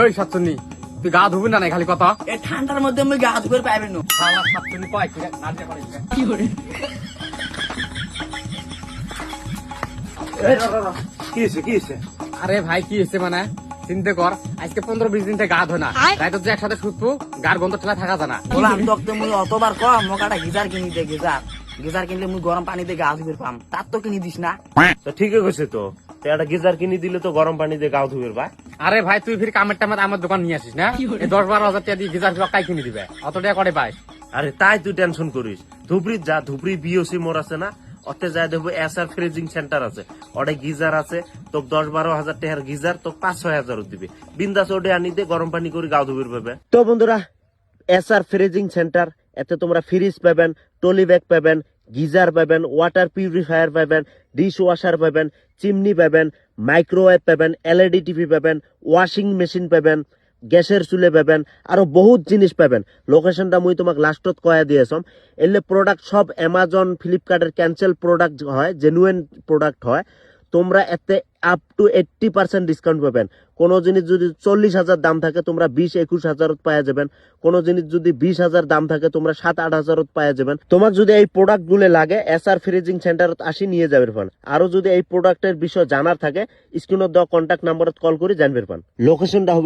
ওই সাতচন্নি তুই গা ধুবি না খালি কথা এই ঠান্ডার মধ্যে আমি গা ধুয়ে পাইবেন না। শালা সাতচন্নি কয় কি নাচে পারে কি করে কি হয়েছে আরে ভাই কি হয়েছে মানে চিন্তা কর আজকে 15-20 দিন থেকে গা ধোয় না তাই তো যে একসাথে শুটবো গার গন্ধ ঠেলা থাকা জানা বললাম তো মুই অতবার কম মোকাটা গিজার কিনি দে গিজার কিনলে মুই গরম পানি দিয়ে গা ধুয়ে পাম তার তো কিনি দিস না। তো ঠিকই কইছে তো একটা গিজার কিনে দিলে তো গরম পানি দিয়ে গাও ধুবের ভাই। আরে ভাই তুই ফির কামের টামের আমার দোকান নিয়ে আসিস না এই 10-12 হাজার টাকা দিয়ে গিজার কাই কিনে দিবে অত টাকা করে পাই। আরে তাই তুই টেনশন করিস, ধুবড়ি যা, ধুবড়ি বিওসি মোড় আছে না, অতে যায় দেখবো এসআর ফ্রিজিং সেন্টার আছে, ওটা গিজার আছে, তো 10-12 হাজার টাকার গিজার তো 5-6 হাজার দিবে, বিন্দাস ওটা আনি দে গরম পানি করে গাও ধুবির পাবে। তো বন্ধুরা এসআর ফ্রিজিং সেন্টার, এতে তোমরা ফ্রিজ পাবেন, টলি ব্যাগ পাবেন, গিজার পাবেন, ওয়াটার পিউরিফায়ার পাবেন, ডিশ ওয়াশার পাবেন, চিমনি পাবেন, মাইক্রোওয়েভ পাবেন, এলইডি টিভি পাবেন, ওয়াশিং মেশিন পাবেন, গ্যাসের চুলে পাবেন, আরো বহুত জিনিস পাবেন। লোকেশনটা মুই তোমাক লাস্টত কয়া দিয়েছম। এলে প্রোডাক্ট সব অ্যামাজন ফ্লিপকার্টের ক্যান্সেল প্রোডাক্ট হয়, জেনুইন প্রোডাক্ট হয়। তোমরা এতে আপ টু 80% ডিসকাউন্ট পাবেন। কোন জিনিস যদি 40,000 দাম থাকে তোমরা 20-21 হাজারত পাওয়া যাবেন। কোন জিনিস যদি 20,000 দাম থাকে তোমরা 7-8 হাজারত পাওয়া যাবেন। তোমার যদি এই প্রোডাক্ট গুলো লাগে এসআর ফ্রিজিং সেন্টারত আসি নিয়ে যাবে পান। আরো যদি এই প্রোডাক্টের বিষয় জানার থাকে স্ক্রিনত দেওয়া কন্ট্যাক্ট নাম্বারত কল করে জানবে পান। লোকেশনটা হবে